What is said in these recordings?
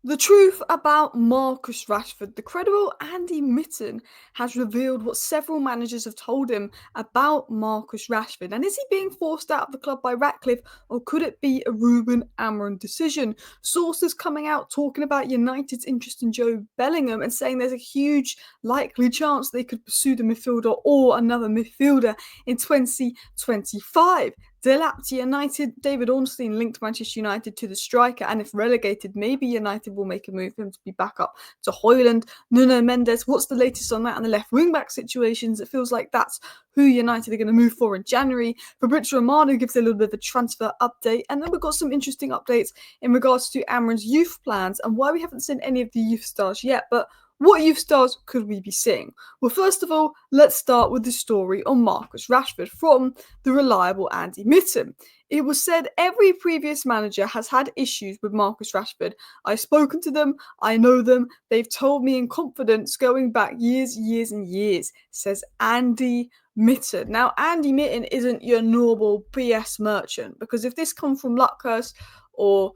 The truth about Marcus Rashford. The credible Andy Mitten has revealed what several managers have told him about Marcus Rashford. And is he being forced out of the club by Ratcliffe, or could it be a Ruben Amorim decision? Sources coming out talking about United's interest in Jobe Bellingham and saying there's a huge likely chance they could pursue the midfielder or another midfielder in 2025. Delap to United. David Ornstein linked Manchester United to the striker, and if relegated, maybe United will make a move for him to be back up to Højlund. Nuno Mendes, what's the latest on that and the left wing-back situations? It feels like that's who United are going to move for in January. Fabrizio Romano gives a little bit of a transfer update, and then we've got some interesting updates in regards to Amorim's youth plans and why we haven't seen any of the youth stars yet, but what youth stars could we be seeing? Well, first of all, let's start with the story on Marcus Rashford from the reliable Andy Mitten. It was said every previous manager has had issues with Marcus Rashford. I've spoken to them, I know them, they've told me in confidence going back years and years, says Andy Mitten. Now, Andy Mitten isn't your normal BS merchant, because if this come from Luckhurst or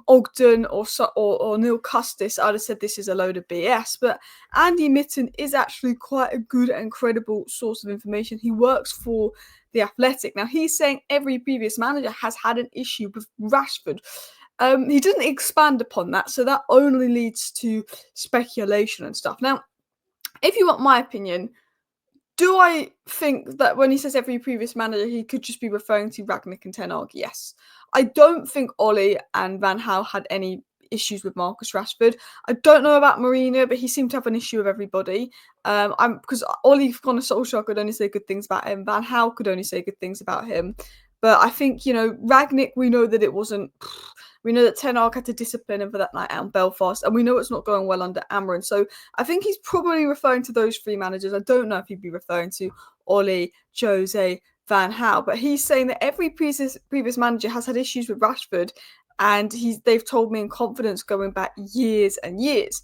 Ogden or Neil Custis, I'd have said this is a load of BS. But Andy Mitten is actually quite a good and credible source of information. He works for The Athletic. Now, he's saying every previous manager has had an issue with Rashford. He didn't expand upon that, so that only leads to speculation and stuff. Now, if you want my opinion, do I think that when he says every previous manager, he could just be referring to Rangnick and Ten Hag? Yes. I don't think Ollie and Van Gaal had any issues with Marcus Rashford. I don't know about Mourinho, but he seemed to have an issue with everybody. Because Ollie Gunnar Solskjaer could only say good things about him. Van Gaal could only say good things about him. But I think, Rangnick, we know that it wasn't... We know that Ten Hag had to discipline him for that night out in Belfast, and we know it's not going well under Amorim. So I think he's probably referring to those three managers. I don't know if he'd be referring to Ollie, Jose, Van Gaal, but he's saying that every previous manager has had issues with Rashford, and they've told me in confidence going back years and years.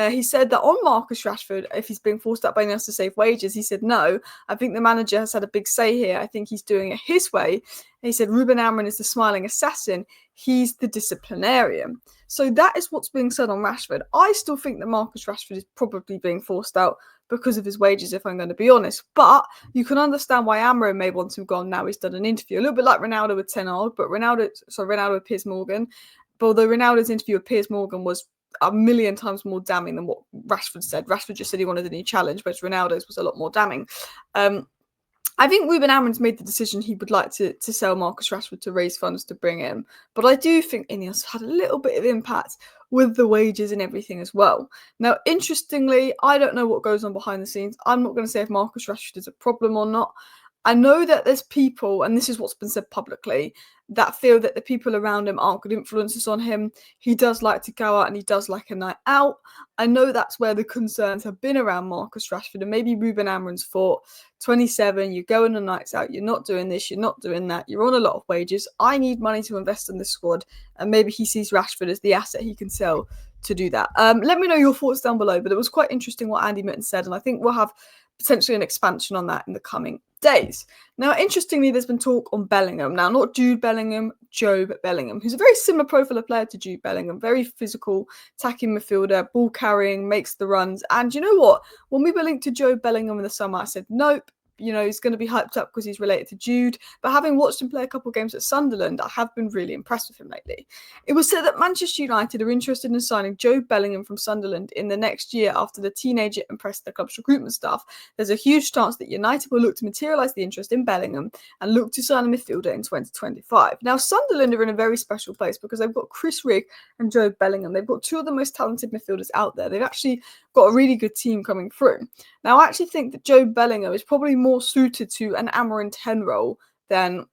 He said that on Marcus Rashford, if he's being forced out by anyone else to save wages, he said, no, I think the manager has had a big say here. I think he's doing it his way. And he said, Ruben Amorim is the smiling assassin. He's the disciplinarian. So that is what's being said on Rashford. I still think that Marcus Rashford is probably being forced out because of his wages, if I'm going to be honest. But you can understand why Amorim may want him gone now. He's done an interview, a little bit like Ronaldo with Ten Hag, but Ronaldo with Piers Morgan. But although Ronaldo's interview with Piers Morgan was a million times more damning than what Rashford said. Rashford just said he wanted a new challenge, whereas Ronaldo's was a lot more damning. I think Ruben Amorim's made the decision he would like to sell Marcus Rashford to raise funds to bring him. But I do think INEOS had a little bit of impact with the wages and everything as well. Now, interestingly, I don't know what goes on behind the scenes. I'm not going to say if Marcus Rashford is a problem or not. I know that there's people, and this is what's been said publicly, that feel that the people around him aren't good influences on him. He does like to go out and he does like a night out. I know that's where the concerns have been around Marcus Rashford, and maybe Ruben Amorim's thought, 27, you're going on nights out, you're not doing this, you're not doing that, you're on a lot of wages, I need money to invest in this squad, and maybe he sees Rashford as the asset he can sell to do that. Let me know your thoughts down below, but it was quite interesting what Andy Mitten said, and I think we'll have potentially an expansion on that in the coming days. Now, interestingly, there's been talk on Bellingham. Now, not Jude Bellingham, Jobe Bellingham, who's a very similar profile of player to Jude Bellingham. Very physical, attacking midfielder, ball carrying, makes the runs. And you know what? When we were linked to Jobe Bellingham in the summer, I said, nope. He's going to be hyped up because he's related to Jude. But having watched him play a couple of games at Sunderland, I have been really impressed with him lately. It was said that Manchester United are interested in signing Jobe Bellingham from Sunderland in the next year after the teenager impressed the club's recruitment staff. There's a huge chance that United will look to materialise the interest in Bellingham and look to sign a midfielder in 2025. Now, Sunderland are in a very special place because they've got Chris Rigg and Jobe Bellingham. They've got two of the most talented midfielders out there. They've actually got a really good team coming through. Now, I actually think that Jobe Bellingham is probably more suited to an Amorim 10 role than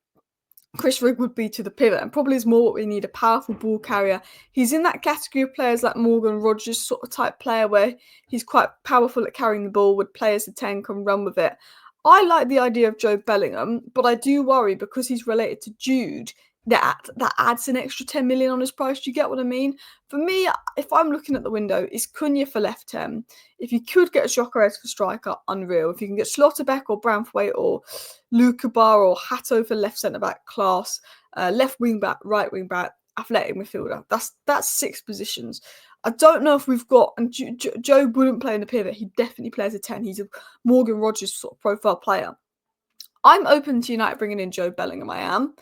Chris Rigg would be to the pivot, and probably is more what we need, a powerful ball carrier. He's in that category of players like Morgan Rogers sort of type player where he's quite powerful at carrying the ball, would play as a 10, can run with it. I like the idea of Jobe Bellingham, but I do worry because he's related to Jude, that adds an extra 10 million on his price. Do you get what I mean? For me, if I'm looking at the window, it's Cunha for left 10. If you could get a Gyökeres for striker, unreal. If you can get Schlotterbeck or Branthwaite or Luca Bar or Hatto for left centre-back, class. Left wing-back, right wing-back, athletic midfielder. That's 6 positions. I don't know if we've got, and Jobe wouldn't play in the pivot. He definitely plays a 10. He's a Morgan Rogers sort of profile player. I'm open to United bringing in Jobe Bellingham, I am.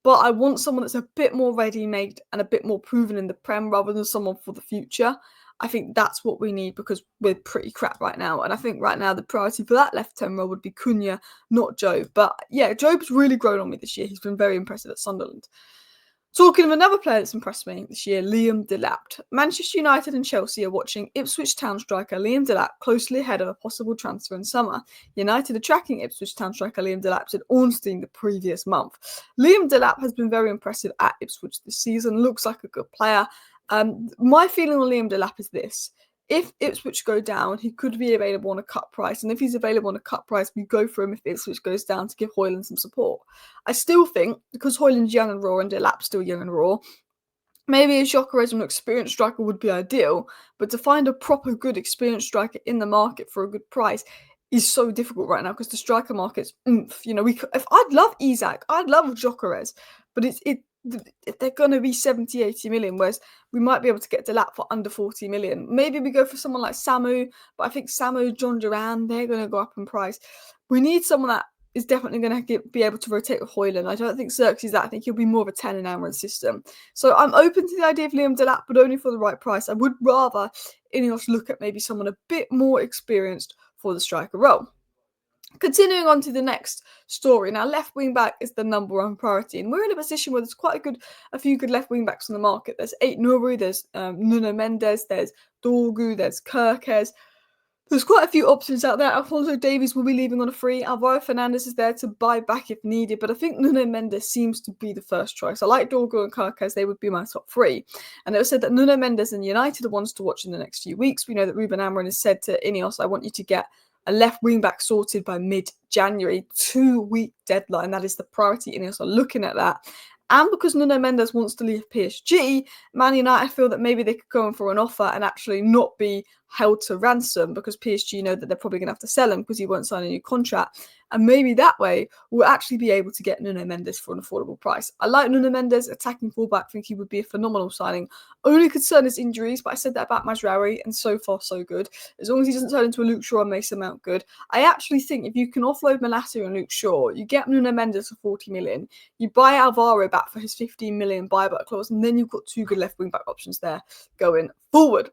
But I want someone that's a bit more ready-made and a bit more proven in the Prem rather than someone for the future. I think that's what we need because we're pretty crap right now. And I think right now the priority for that left-hand role would be Cunha, not Jobe. But yeah, Jobe's really grown on me this year. He's been very impressive at Sunderland. Talking of another player that's impressed me this year, Liam Delap. Manchester United and Chelsea are watching Ipswich Town striker Liam Delap closely ahead of a possible transfer in summer. United are tracking Ipswich Town striker Liam Delap at Ornstein the previous month. Liam Delap has been very impressive at Ipswich this season, looks like a good player. My feeling on Liam Delap is this. If Ipswich go down, he could be available on a cut price. And if he's available on a cut price, we go for him if Ipswich goes down to give Højlund some support. I still think, because Højlund's young and raw and Delap's still young and raw, maybe a Gyökeres, an experienced striker, would be ideal. But to find a proper good experienced striker in the market for a good price is so difficult right now because the striker market's oomph. You know, if I'd love Isak, I'd love Gyökeres, but they're going to be 70, 80 million, whereas we might be able to get Delap for under 40 million. Maybe we go for someone like Samu, but I think Samu, John Duran, they're going to go up in price. We need someone that is definitely going to be able to rotate with Højlund. I don't think Xerxes that. I think he'll be more of a 10 in Amarin's system. So I'm open to the idea of Liam Delap, but only for the right price. I would rather INEOS look at maybe someone a bit more experienced for the striker role. Continuing on to the next story. Now, left wing back is the number one priority, and we're in a position where there's quite a few good left wing backs on the market. There's Ait-Nouri, there's Nuno Mendes, there's Dorgu, there's Kerkez. There's quite a few options out there. Alphonso Davies will be leaving on a free. Alvaro Fernandez is there to buy back if needed, but I think Nuno Mendes seems to be the first choice. I like Dorgu and Kerkez. They would be my top 3. And it was said that Nuno Mendes and United are ones to watch in the next few weeks. We know that Ruben Amorim has said to INEOS, I want you to get a left wing back sorted by mid-January, 2-week deadline. That is the priority. INEOS are looking at that. And because Nuno Mendes wants to leave PSG, Man United feel that maybe they could go in for an offer and actually not be held to ransom because PSG know that they're probably going to have to sell him because he won't sign a new contract. And maybe that way we'll actually be able to get Nuno Mendes for an affordable price. I like Nuno Mendes, attacking fullback. I think he would be a phenomenal signing. Only concern is injuries, but I said that about Mazraoui, and so far so good. As long as he doesn't turn into a Luke Shaw and Mason Mount good. I actually think if you can offload Malacia and Luke Shaw, you get Nuno Mendes for 40 million, you buy Alvaro back for his 15 million buyback clause, and then you've got 2 good left wing back options there going forward.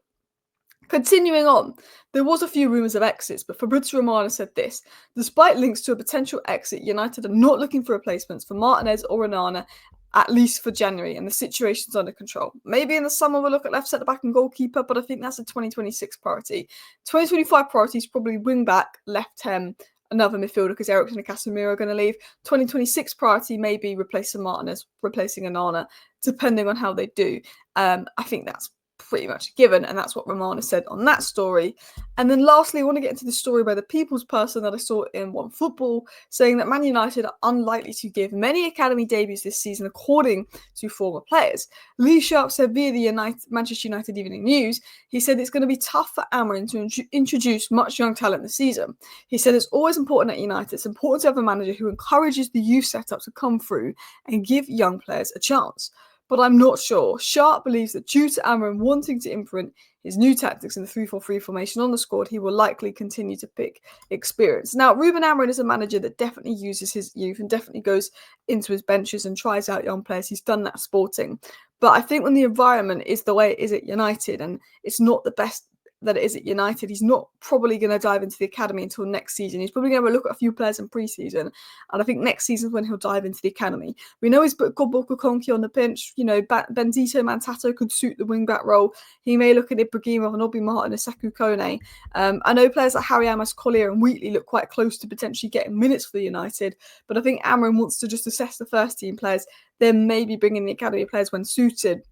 Continuing on, there was a few rumours of exits, but Fabrizio Romano said this. Despite links to a potential exit, United are not looking for replacements for Martinez or Onana, at least for January, and the situation's under control. Maybe in the summer we'll look at left centre-back and goalkeeper, but I think that's a 2026 priority. 2025 priority is probably wing-back, left hem, another midfielder because Eriksen and Casemiro are going to leave. 2026 priority may be replacing Martinez, replacing Onana, depending on how they do. I think that's pretty much a given, and that's what Romana said on that story. And then lastly, I want to get into the story by the People's Person that I saw in One Football, saying that Man United are unlikely to give many academy debuts this season, according to former players. Lee Sharp said via the Manchester United Evening News, he said it's going to be tough for Amorim to introduce much young talent this season. He said it's always important at United. It's important to have a manager who encourages the youth setup to come through and give young players a chance. But I'm not sure. Sharp believes that due to Amorim wanting to imprint his new tactics in the 3-4-3 formation on the squad, he will likely continue to pick experience. Now, Ruben Amorim is a manager that definitely uses his youth and definitely goes into his benches and tries out young players. He's done that at Sporting. But I think when the environment is the way it is at United and it's not the best that it is at United, he's not probably going to dive into the academy until next season. He's probably going to look at a few players in pre-season, and I think next season is when he'll dive into the academy. We know he's got Boko Konki on the bench. You know, Benzito Mantato could suit the wing-back role. He may look at Ibrahimov and Obi Martin and Sekou Kone. I know players like Harry Amos, Collier and Wheatley look quite close to potentially getting minutes for United, but I think Amorim wants to just assess the first-team players, then maybe bring in the academy players when suited.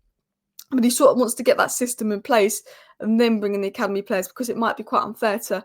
But he sort of wants to get that system in place and then bring in the academy players because it might be quite unfair to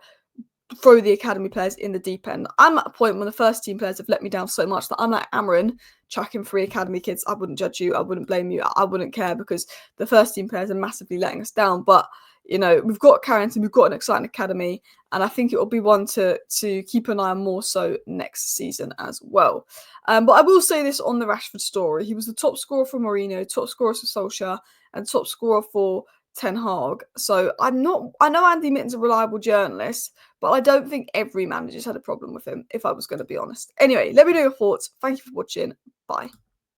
throw the academy players in the deep end. I'm at a point when the first team players have let me down so much that I'm like Amorim, chucking 3 academy kids. I wouldn't judge you. I wouldn't blame you. I wouldn't care because the first team players are massively letting us down. But we've got Carrington, we've got an exciting academy, and I think it will be one to keep an eye on more so next season as well. But I will say this on the Rashford story: he was the top scorer for Mourinho, top scorer for Solskjaer, and top scorer for Ten Hag. So I know Andy Mitten's a reliable journalist, but I don't think every manager's had a problem with him, if I was going to be honest. Anyway, let me know your thoughts. Thank you for watching. Bye.